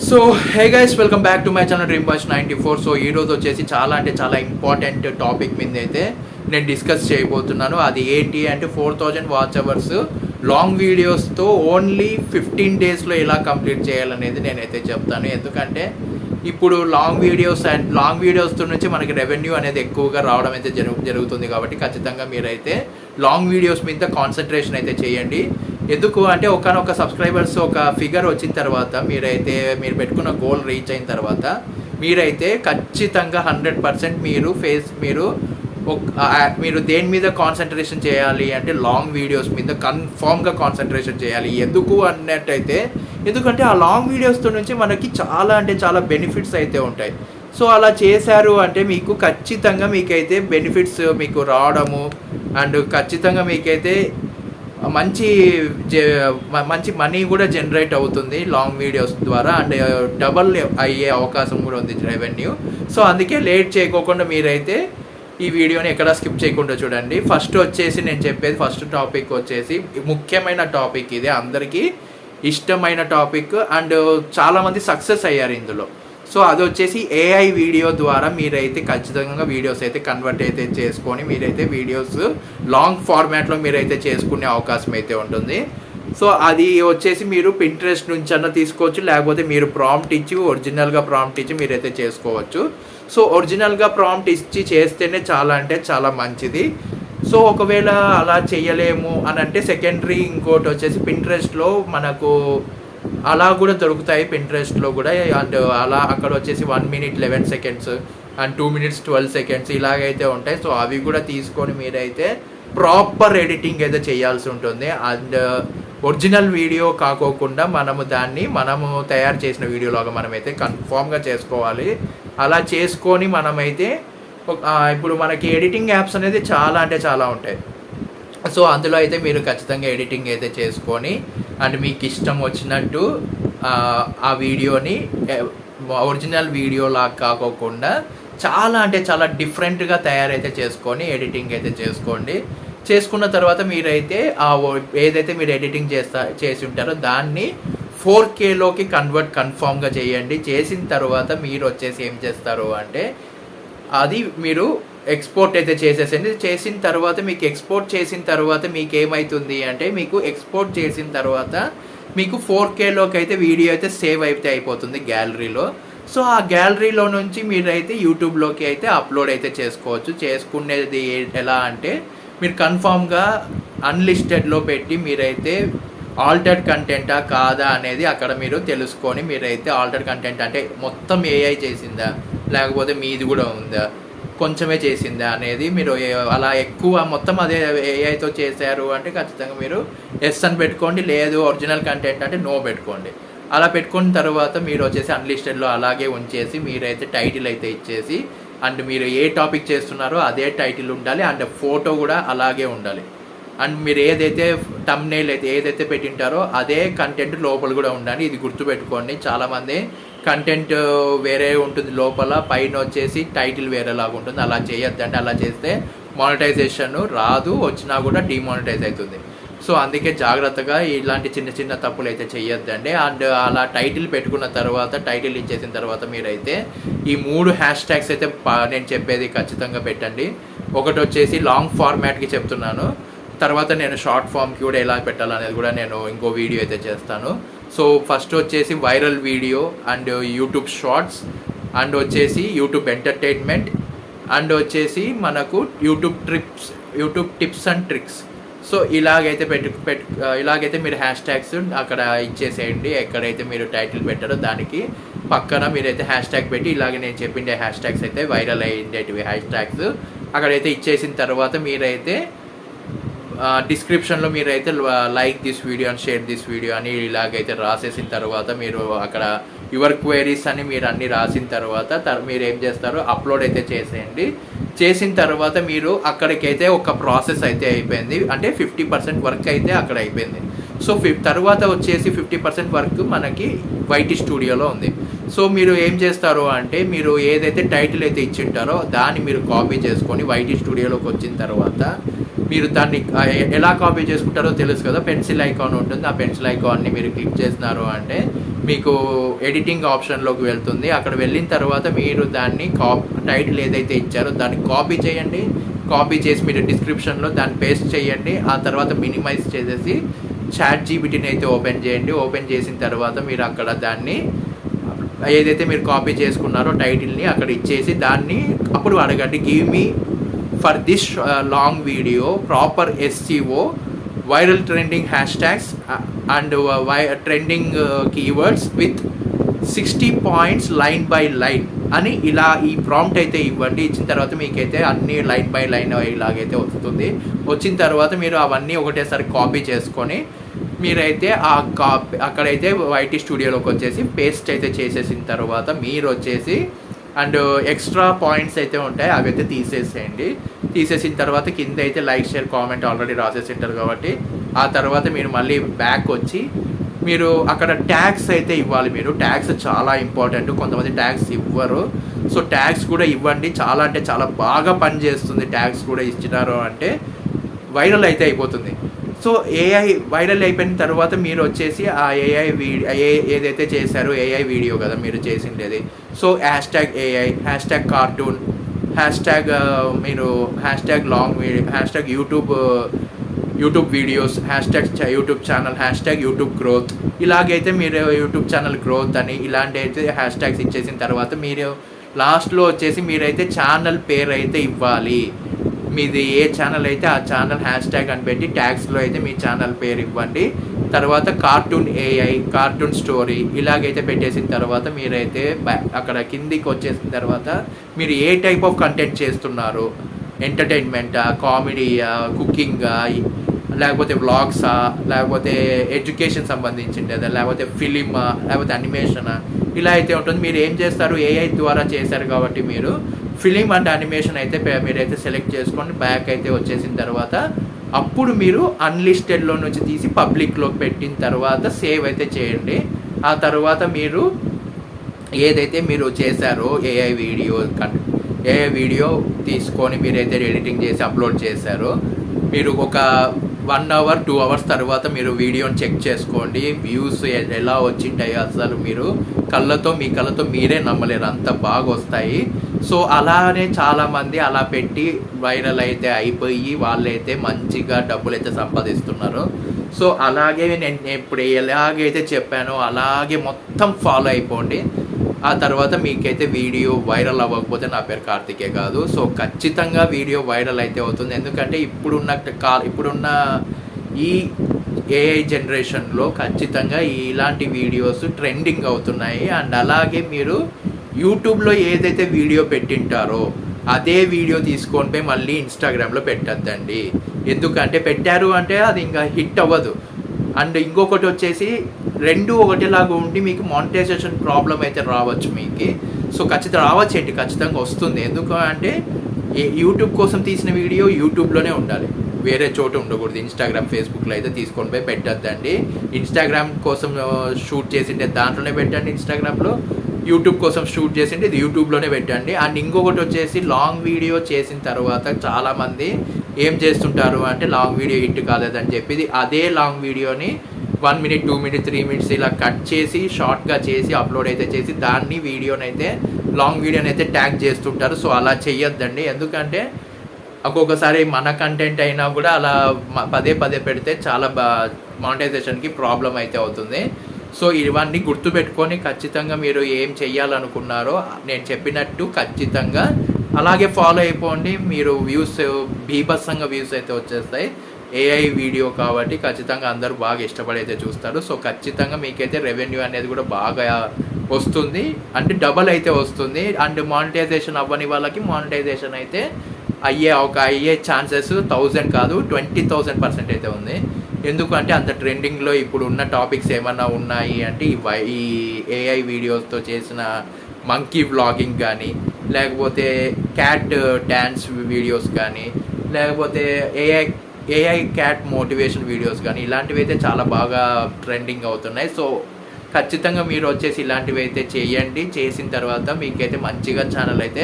So hey guys, welcome back to my channel dream boys 94. So ఈరోజు వచ్చేసి చాలా important topic మీద అయితే నేను డిస్కస్ చేయబోతున్నాను. అది ఏంటి అంటే 4000 వాచ్ అవర్స్ లాంగ్ వీడియోస్తో ఓన్లీ 15 డేస్లో ఎలా కంప్లీట్ చేయాలనేది నేనైతే చెప్తాను. ఎందుకంటే ఇప్పుడు లాంగ్ వీడియోస్ నుంచి మనకి రెవెన్యూ అనేది ఎక్కువగా రావడం అయితే జరుగుతుంది. కాబట్టి ఖచ్చితంగా మీరైతే లాంగ్ వీడియోస్ మీద కాన్సన్ట్రేషన్ అయితే చేయండి. ఎందుకు అంటే ఒకనొక సబ్స్క్రైబర్స్ ఒక ఫిగర్ వచ్చిన తర్వాత మీరు పెట్టుకున్న గోల్ రీచ్ అయిన తర్వాత మీరైతే ఖచ్చితంగా 100% మీరు దేని మీద కాన్సన్ట్రేషన్ చేయాలి అంటే లాంగ్ వీడియోస్ మీద కన్ఫామ్గా కాన్సన్ట్రేషన్ చేయాలి. ఎందుకంటే ఆ లాంగ్ వీడియోస్తో నుంచి మనకి చాలా బెనిఫిట్స్ అయితే ఉంటాయి. సో అలా చేశారు అంటే మీకు ఖచ్చితంగా మీకైతే బెనిఫిట్స్ మీకు రావడము అండ్ ఖచ్చితంగా మీకైతే మంచి మనీ కూడా జనరేట్ అవుతుంది లాంగ్ వీడియోస్ ద్వారా. అండ్ డబల్ అయ్యే అవకాశం కూడా ఉంది రెవెన్యూ. సో అందుకే లేట్ చేయకోకుండా మీరైతే ఈ వీడియోని ఎక్కడ స్కిప్ చేయకుండా చూడండి. నేను చెప్పేది ఫస్ట్ టాపిక్ వచ్చేసి ముఖ్యమైన టాపిక్. ఇది అందరికీ ఇష్టమైన టాపిక్ అండ్ చాలామంది సక్సెస్ అయ్యారు ఇందులో. సో అది వచ్చేసి ఏఐ వీడియో ద్వారా మీరైతే ఖచ్చితంగా వీడియోస్ అయితే కన్వర్ట్ అయితే చేసుకొని మీరైతే వీడియోస్ లాంగ్ ఫార్మాట్లో మీరైతే చేసుకునే అవకాశం అయితే ఉంటుంది. సో అది వచ్చేసి మీరు పింట్రెస్ట్ నుంచి అన్న తీసుకోవచ్చు, లేకపోతే మీరు ఒరిజినల్గా ప్రాంప్ట్ ఇచ్చి మీరైతే చేసుకోవచ్చు. సో ఒరిజినల్గా ప్రాంప్ట్ ఇచ్చి చేస్తేనే చాలా మంచిది. సో ఒకవేళ అలా చేయలేము అని అంటే సెకండరీ ఇంకోటి వచ్చేసి పింట్రెస్ట్లో మనకు అలా కూడా దొరుకుతాయి. పింట్రెస్ట్లో కూడా అండ్ అలా అక్కడ వచ్చేసి 1 minute 11 seconds and 2 minutes 12 seconds ఇలాగైతే ఉంటాయి. సో అవి కూడా తీసుకొని మీరైతే ప్రాపర్ ఎడిటింగ్ అయితే చేయాల్సి ఉంటుంది. అండ్ ఒరిజినల్ వీడియో కాకోకుండా మనము తయారు చేసిన వీడియోలాగా మనమైతే కన్ఫామ్గా చేసుకోవాలి. అలా చేసుకొని మనమైతే ఇప్పుడు మనకి ఎడిటింగ్ యాప్స్ అనేది చాలా ఉంటాయి. సో అందులో అయితే మీరు ఖచ్చితంగా ఎడిటింగ్ అయితే చేసుకొని అండ్ మీకు ఇష్టం వచ్చినట్టు ఆ వీడియోని ఒరిజినల్ వీడియోలాగా కాకోకుండా చాలా డిఫరెంట్గా తయారైతే చేసుకొని ఎడిటింగ్ అయితే చేసుకోండి. చేసుకున్న తర్వాత మీరైతే ఏదైతే మీరు ఎడిటింగ్ చేసి ఉంటారో దాన్ని 4Kలోకి కన్ఫామ్గా చేయండి. చేసిన తర్వాత మీరు వచ్చేసి ఏం చేస్తారు అంటే అది మీరు ఎక్స్పోర్ట్ అయితే చేసేసండి. చేసిన తర్వాత ఎక్స్పోర్ట్ చేసిన తర్వాత మీకు ఏమవుతుంది అంటే ఎక్స్పోర్ట్ చేసిన తర్వాత మీకు 4Kలోకి అయితే వీడియో అయితే సేవ్ అయితే అయిపోతుంది గ్యాలరీలో. సో ఆ గ్యాలరీలో నుంచి మీరైతే యూట్యూబ్లోకి అయితే అప్లోడ్ అయితే చేసుకోవచ్చు. చేసుకునేది ఎలా అంటే మీరు కన్ఫామ్గా అన్లిస్టెడ్లో పెట్టి మీరైతే ఆల్టర్డ్ కంటెంటా కాదా అనేది అక్కడ మీరు తెలుసుకొని మీరైతే ఆల్టర్డ్ కంటెంట్ అంటే మొత్తం ఏఐ చేసిందా లేకపోతే మీది కూడా ఉందా కొంచెమే చేసిందా అనేది మీరు అలా ఎక్కువ మొత్తం అదే ఏఐతో చేశారు అంటే ఖచ్చితంగా మీరు ఎస్ అని పెట్టుకోండి. లేదు ఒరిజినల్ కంటెంట్ అంటే నో పెట్టుకోండి. అలా పెట్టుకున్న తర్వాత మీరు వచ్చేసి అన్లిస్టెడ్లో అలాగే ఉంచేసి మీరైతే టైటిల్ అయితే ఇచ్చేసి అండ్ మీరు ఏ టాపిక్ చేస్తున్నారో అదే టైటిల్ ఉండాలి అండ్ ఫోటో కూడా అలాగే ఉండాలి. అండ్ మీరు తమ్నెయిల్ ఏదైతే పెట్టింటారో అదే కంటెంట్ లోపల కూడా ఉండాలి. ఇది గుర్తుపెట్టుకోండి. చాలామంది కంటెంట్ వేరే ఉంటుంది లోపల, పైన వచ్చేసి టైటిల్ వేరేలాగా ఉంటుంది. అలా చేయొద్దండి. అలా చేస్తే మానిటైజేషన్ రాదు, వచ్చినా కూడా డిమానిటైజ్ అవుతుంది. సో అందుకే జాగ్రత్తగా ఇలాంటి చిన్న తప్పులు అయితే చేయొద్దండి. అండ్ అలా టైటిల్ పెట్టుకున్న తర్వాత టైటిల్ ఇచ్చేసిన తర్వాత మీరైతే ఈ 3 హ్యాష్ ట్యాగ్స్ అయితే నేను చెప్పేది ఖచ్చితంగా పెట్టండి. ఒకటి వచ్చేసి లాంగ్ ఫార్మాట్కి చెప్తున్నాను, తర్వాత నేను షార్ట్ ఫామ్కి కూడా ఎలా పెట్టాలనేది కూడా నేను ఇంకో వీడియో అయితే చేస్తాను. సో ఫస్ట్ వచ్చేసి viral video and YouTube shorts and వచ్చేసి యూట్యూబ్ ఎంటర్టైన్మెంట్ అండ్ వచ్చేసి మనకు YouTube tips and tricks. So ఇలాగైతే మీరు హ్యాష్ ట్యాగ్స్ అక్కడ ఇచ్చేసేయండి. ఎక్కడైతే మీరు టైటిల్ పెట్టారో దానికి పక్కన మీరైతే హ్యాష్ ట్యాగ్ పెట్టి ఇలాగే నేను చెప్పిండే హ్యాష్ ట్యాగ్స్ అయితే వైరల్ అయ్యేటివి హ్యాష్ ట్యాగ్స్ అక్కడైతే ఇచ్చేసిన తర్వాత మీరైతే డిస్క్రిప్షన్లో మీరైతే like this video and share this video అని ఇలాగైతే రాసేసిన తర్వాత మీరు అక్కడ యువర్ క్వైరీస్ అని మీరు అన్నీ రాసిన తర్వాత మీరు ఏం చేస్తారో అప్లోడ్ అయితే చేసేయండి. చేసిన తర్వాత మీరు అక్కడికైతే ఒక ప్రాసెస్ అయితే అయిపోయింది. అంటే 50% వర్క్ అయితే అక్కడ అయిపోయింది. సో తర్వాత వచ్చేసి 50% వర్క్ మనకి వైటీ స్టూడియోలో ఉంది. సో మీరు ఏం చేస్తారు అంటే మీరు ఏదైతే టైటిల్ అయితే ఇచ్చింటారో దాన్ని మీరు కాపీ చేసుకొని వైటీ స్టూడియోలోకి వచ్చిన తర్వాత మీరు దాన్ని ఎలా కాపీ చేసుకుంటారో తెలుసు కదా, పెన్సిల్ ఐకాన్ ఉంటుంది. ఆ పెన్సిల్ ఐకాన్ని మీరు క్లిక్ చేసినారు అంటే మీకు ఎడిటింగ్ ఆప్షన్లోకి వెళ్తుంది. అక్కడ వెళ్ళిన తర్వాత మీరు దాన్ని టైటిల్ ఏదైతే ఇచ్చారో దాన్ని కాపీ చేయండి. కాపీ చేసి మీరు డిస్క్రిప్షన్లో దాన్ని పేస్ట్ చేయండి. ఆ తర్వాత మినిమైజ్ చేసేసి ChatGPTని అయితే ఓపెన్ చేయండి. ఓపెన్ చేసిన తర్వాత మీరు అక్కడ దాన్ని ఏదైతే మీరు కాపీ చేసుకున్నారో టైటిల్ని అక్కడ ఇచ్చేసి దాన్ని అప్పుడు అడగండి, give me for this long video proper SEO viral trending hashtags and trending keywords with 60 points line by line అని ఇలా ఈ ప్రాంప్ట్ అయితే ఇవ్వండి. ఇచ్చిన తర్వాత మీకైతే అన్ని లైన్ బై లైన్ ఇలాగైతే వస్తుంది. వచ్చిన తర్వాత మీరు అవన్నీ ఒకటేసారి కాపీ చేసుకొని మీరైతే అక్కడైతే YT స్టూడియోలోకి వచ్చేసి పేస్ట్ అయితే చేసేసిన తర్వాత మీరు వచ్చేసి అండ్ ఎక్స్ట్రా పాయింట్స్ అయితే ఉంటాయి అవి అయితే తీసేసేయండి. తీసేసిన తర్వాత కింద అయితే లైక్ షేర్ కామెంట్ ఆల్రెడీ రాసేసి ఉంటారు కాబట్టి ఆ తర్వాత మీరు మళ్ళీ బ్యాక్ వచ్చి మీరు అక్కడ ట్యాగ్స్ అయితే ఇవ్వాలి. మీరు ట్యాగ్స్ చాలా ఇంపార్టెంట్. కొంతమంది ట్యాగ్స్ ఇవ్వరు. సో ట్యాగ్స్ కూడా ఇవ్వండి. చాలా అంటే చాలా బాగా పనిచేస్తుంది. ట్యాగ్స్ కూడా ఇచ్చినారు అంటే వైరల్ అయితే అయిపోతుంది. సో AI వైరల్ అయిపోయిన తర్వాత మీరు వచ్చేసి ఆ AI ఏదైతే చేశారో AI వీడియో కదా మీరు చేసిండేది. సో #AI, #కార్టూన్, మీరు #long video, YouTube videos, #YouTube channel, #YouTube growth, ఇలాగైతే మీరు యూట్యూబ్ ఛానల్ గ్రోత్ అని ఇలాంటి అయితే హ్యాష్ట్యాగ్స్ ఇచ్చేసిన తర్వాత మీరు లాస్ట్లో వచ్చేసి మీరైతే ఛానల్ పేరు అయితే ఇవ్వాలి. మీది ఏ ఛానల్ అయితే ఆ ఛానల్ హ్యాష్ట్యాగ్ అని పెట్టి ట్యాగ్స్లో అయితే మీ ఛానల్ పేరు ఇవ్వండి. తర్వాత కార్టూన్ AI, కార్టూన్ స్టోరీ ఇలాగైతే పెట్టేసిన తర్వాత మీరైతే అక్కడ కిందికి వచ్చేసిన తర్వాత మీరు ఏ టైప్ ఆఫ్ కంటెంట్ చేస్తున్నారు, ఎంటర్టైన్మెంటా, కామెడీయా, కుకింగా, లేకపోతే వ్లాగ్సా, లేకపోతే ఎడ్యుకేషన్ సంబంధించిందా, లేకపోతే ఫిలిమా, లేకపోతే అనిమేషనా, ఇలా అయితే ఉంటుంది. మీరు ఏం చేస్తారు, AI ద్వారా చేశారు కాబట్టి మీరు ఫిలిం అండ్ అనిమేషన్ అయితే మీరైతే సెలెక్ట్ చేసుకొని బ్యాక్ అయితే వచ్చేసిన తర్వాత అప్పుడు మీరు అన్లిస్టెడ్లో నుంచి తీసి పబ్లిక్లోకి పెట్టిన తర్వాత సేవ్ అయితే చేయండి. ఆ తర్వాత మీరు ఏదైతే మీరు చేశారో AI వీడియో తీసుకొని మీరైతే ఎడిటింగ్ చేసి అప్లోడ్ చేశారో మీరు ఒక 1 hour 2 hours తర్వాత మీరు వీడియోని చెక్ చేసుకోండి. వ్యూస్ ఎలా వచ్చింటాయో అసలు మీరు మీ కళ్ళతో మీరే నమ్మలేరు, అంత బాగా వస్తాయి. సో అలానే చాలామంది అలా పెట్టి వైరల్ అయితే అయిపోయి వాళ్ళైతే మంచిగా డబ్బులు అయితే సంపాదిస్తున్నారు. సో అలాగే నేను ఇప్పుడు ఎలాగైతే చెప్పానో అలాగే మొత్తం ఫాలో అయిపోండి. ఆ తర్వాత మీకైతే వీడియో వైరల్ అవ్వకపోతే నా పేరు కార్తికే కాదు. సో ఖచ్చితంగా వీడియో వైరల్ అయితే అవుతుంది. ఎందుకంటే ఇప్పుడున్న ఈ AI జనరేషన్లో ఖచ్చితంగా ఇలాంటి వీడియోస్ ట్రెండింగ్ అవుతున్నాయి. అండ్ అలాగే మీరు యూట్యూబ్లో ఏదైతే వీడియో పెట్టింటారో అదే వీడియో తీసుకొని పోయి మళ్ళీ ఇన్స్టాగ్రామ్లో పెట్టద్దండి. ఎందుకంటే పెట్టారు అంటే అది ఇంకా హిట్ అవ్వదు. అండ్ ఇంకొకటి వచ్చేసి రెండు ఒకటిలాగా ఉండి మీకు మానిటైజేషన్ ప్రాబ్లం అయితే రావచ్చు మీకు. సో ఖచ్చితంగా వస్తుంది. ఎందుకు అంటే యూట్యూబ్ కోసం తీసిన వీడియో యూట్యూబ్లోనే ఉండాలి, వేరే చోట ఉండకూడదు. ఇన్స్టాగ్రామ్, ఫేస్బుక్లో అయితే తీసుకొని పోయి పెట్టద్దండి. ఇన్స్టాగ్రామ్ కోసం షూట్ చేసిండే దాంట్లోనే పెట్టండి ఇన్స్టాగ్రామ్లో, యూట్యూబ్ కోసం షూట్ చేసిండే ఇది యూట్యూబ్లోనే పెట్టండి. అండ్ ఇంకొకటి వచ్చేసి లాంగ్ వీడియో చేసిన తర్వాత చాలామంది ఏం చేస్తుంటారు అంటే లాంగ్ వీడియో హిట్ కాలేదని చెప్పి అదే లాంగ్ వీడియోని 1 minute 2 minutes 3 minutes ఇలా కట్ చేసి షార్ట్గా చేసి అప్లోడ్ అయితే చేసి దాన్ని లాంగ్ వీడియోని అయితే ట్యాగ్ చేస్తుంటారు. సో అలా చెయ్యొద్దండి. ఎందుకంటే ఒక్కొక్కసారి మన కంటెంట్ అయినా కూడా అలా పదే పెడితే చాలా మానిటైజేషన్కి ప్రాబ్లం అయితే అవుతుంది. సో ఇవన్నీ గుర్తుపెట్టుకొని ఖచ్చితంగా మీరు ఏం చెయ్యాలనుకున్నారో నేను చెప్పినట్టు ఖచ్చితంగా అలాగే ఫాలో అయిపోండి. మీరు బీభత్సంగా వ్యూస్ అయితే వచ్చేస్తాయి. AI వీడియో కాబట్టి ఖచ్చితంగా అందరూ బాగా ఇష్టపడి అయితే చూస్తారు. సో ఖచ్చితంగా మీకైతే రెవెన్యూ అనేది కూడా బాగా వస్తుంది, అంటే డబల్ అయితే వస్తుంది. అండ్ మానిటైజేషన్ అవ్వని వాళ్ళకి మానిటైజేషన్ అయితే అయ్యే ఛాన్సెస్ 1000 కాదు 20,000% అయితే ఉంది. ఎందుకంటే అంత ట్రెండింగ్లో ఇప్పుడు ఉన్న టాపిక్స్ ఏమన్నా ఉన్నాయి అంటే ఈ AI వీడియోస్తో చేసిన మంకీ వ్లాగింగ్ కానీ, లేకపోతే క్యాట్ డ్యాన్స్ వీడియోస్ కానీ, లేకపోతే AI క్యాట్ మోటివేషన్ వీడియోస్ కానీ ఇలాంటివి అయితే చాలా బాగా ట్రెండింగ్ అవుతున్నాయి. సో ఖచ్చితంగా మీరు వచ్చేసి ఇలాంటివి అయితే చేయండి. చేసిన తర్వాత మీకైతే మంచిగా ఛానల్ అయితే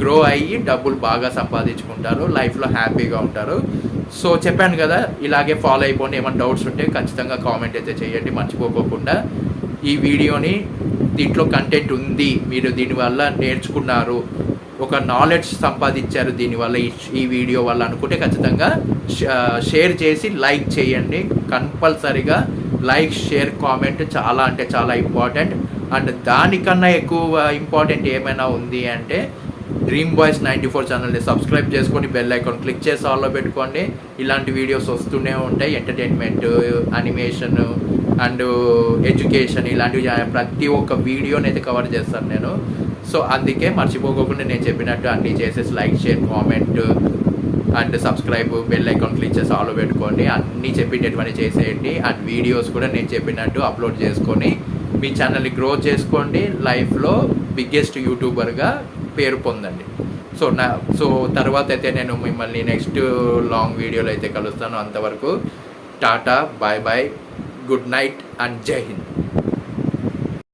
గ్రో అయ్యి డబ్బులు బాగా సంపాదించుకుంటారు, లైఫ్లో హ్యాపీగా ఉంటారు. సో చెప్పాను కదా, ఇలాగే ఫాలో అయిపోండి. ఏమైనా డౌట్స్ ఉంటే ఖచ్చితంగా కామెంట్ అయితే చేయండి మర్చిపోకుండా. ఈ వీడియోని దీంట్లో కంటెంట్ ఉంది, మీరు దీనివల్ల నేర్చుకున్నారు, ఒక నాలెడ్జ్ సంపాదించారు దీనివల్ల ఈ వీడియో వల్ల అనుకుంటే ఖచ్చితంగా షేర్ చేసి లైక్ చేయండి. కంపల్సరీగా లైక్, షేర్, కామెంట్ చాలా అంటే చాలా ఇంపార్టెంట్. అండ్ దానికన్నా ఎక్కువ ఇంపార్టెంట్ ఏమైనా ఉంది అంటే డ్రీమ్ బాయ్స్ 94 ఛానల్ని సబ్స్క్రైబ్ చేసుకొని బెల్ ఐకాన్ క్లిక్ చేసి ఆల్లో పెట్టుకోండి. ఇలాంటి వీడియోస్ వస్తూనే ఉంటాయి. ఎంటర్టైన్మెంట్, అనిమేషన్ అండ్ ఎడ్యుకేషన్ ఇలాంటివి ప్రతి ఒక్క వీడియోని అయితే కవర్ చేస్తాను నేను. సో అందుకే మర్చిపోకుండా నేను చెప్పినట్టు అన్నీ చేసేసి like, share, comment and subscribe, bell icon click చేసి ఆల్లో పెట్టుకోండి. అన్నీ చెప్పేటటువంటి చేసేయండి. అండ్ వీడియోస్ కూడా నేను చెప్పినట్టు అప్లోడ్ చేసుకొని మీ ఛానల్ని గ్రో చేసుకోండి. లైఫ్లో బిగ్గెస్ట్ యూట్యూబర్గా పేరు పొందండి. సో తర్వాత అయితే నేను మిమ్మల్ని నెక్స్ట్ లాంగ్ వీడియోలో అయితే కలుస్తాను. అంతవరకు టాటా, bye bye, good night and Jai Hind.